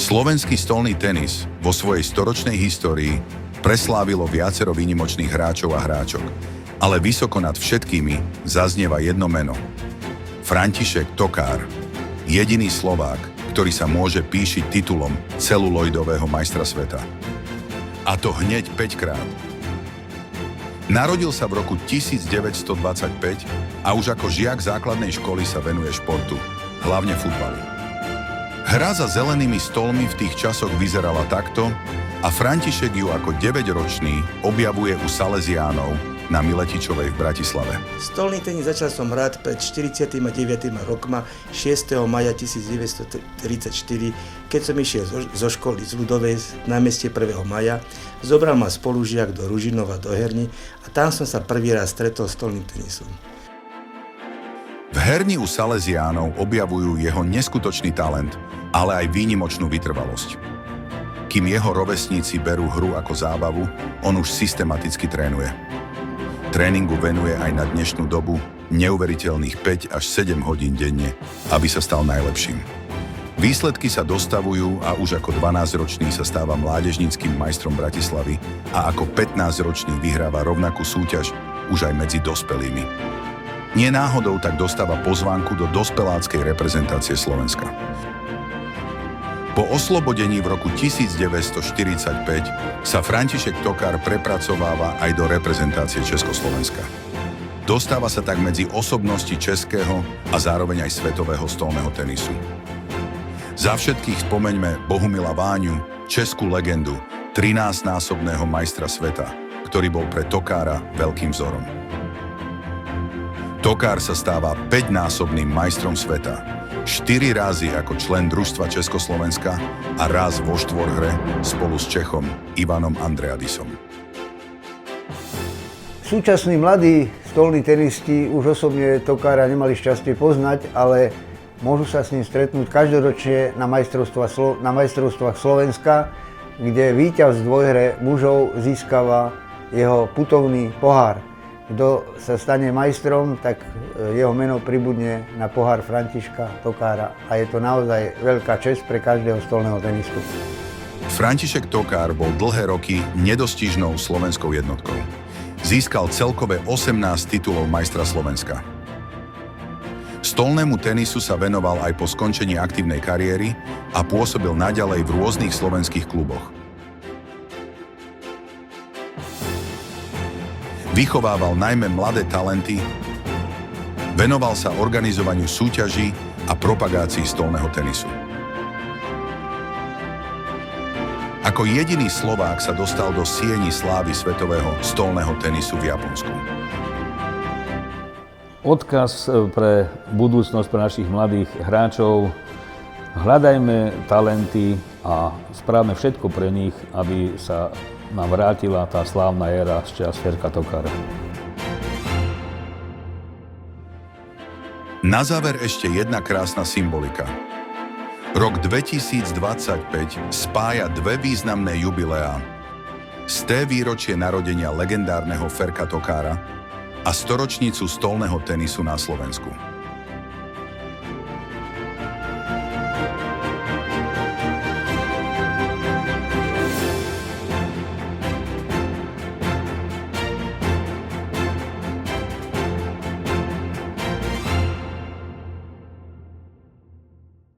Slovenský stolný tenis vo svojej storočnej histórii preslávilo viacero výnimočných hráčov a hráčok, ale vysoko nad všetkými zaznieva jedno meno. František Tokár, jediný Slovák, ktorý sa môže píšiť titulom celuloidového majstra sveta. A to hneď 5 krát. Narodil sa v roku 1925 a už ako žiak základnej školy sa venuje športu, hlavne futbalu. Hra za zelenými stolmi v tých časoch vyzerala takto a František ju ako 9-ročný objavuje u Salesiánov na Miletičovej v Bratislave. Stolný tenis začal som hrať pred 49 rokma 6. maja 1934, keď som išiel zo školy z Ľudovej na meste 1. maja. Zobral ma spolužiak do Ružinova do herní a tam som sa prvý raz stretol s stolným tenisom. V herni u Salesiánov objavujú jeho neskutočný talent, ale aj výnimočnú vytrvalosť. Kým jeho rovesníci berú hru ako zábavu, on už systematicky trénuje. Tréningu venuje aj na dnešnú dobu neuveriteľných 5 až 7 hodín denne, aby sa stal najlepším. Výsledky sa dostavujú a už ako 12-ročný sa stáva mládežníckym majstrom Bratislavy a ako 15-ročný vyhráva rovnakú súťaž už aj medzi dospelými. Nie náhodou tak dostáva pozvánku do dospeláckej reprezentácie Slovenska. Po oslobodení v roku 1945 sa František Tokár prepracováva aj do reprezentácie Československa. Dostáva sa tak medzi osobnosti českého a zároveň aj svetového stolného tenisu. Za všetkých spomeňme Bohumila Váňu, českú legendu, 13-násobného majstra sveta, ktorý bol pre Tokára veľkým vzorom. Tokár sa stáva 5-násobným majstrom sveta, 4 razy ako člen družstva Československa a raz vo štvorhre spolu s Čechom Ivanom Andreadisom. Súčasní mladí stolní tenisti už osobne Tokára nemali šťastie poznať, ale môžu sa s ním stretnúť každoročne na majstrovstvách Slovenska, kde víťaz v dvojhre mužov získava jeho putovný pohár. Kto sa stane majstrom, tak jeho meno pribudne na pohár Františka Tokára a je to naozaj veľká česť pre každého stolného tenistu. František Tokár bol dlhé roky nedostižnou slovenskou jednotkou. Získal celkové 18 titulov majstra Slovenska. Stolnému tenisu sa venoval aj po skončení aktívnej kariéry a pôsobil naďalej v rôznych slovenských kluboch. Vychovával najmä mladé talenty, venoval sa organizovaniu súťaží a propagácii stolného tenisu. Ako jediný Slovák sa dostal do sieni slávy svetového stolného tenisu v Japonsku. Odkaz pre budúcnosť pre našich mladých hráčov: hľadajme talenty a správame všetko pre nich, aby sa nám vrátila tá slávna éra z čias Ferka Tokára. Na záver ešte jedna krásna symbolika. Rok 2025 spája dve významné jubileá. 100. výročie narodenia legendárneho Ferka Tokára a 100-ročnicu stolného tenisu na Slovensku.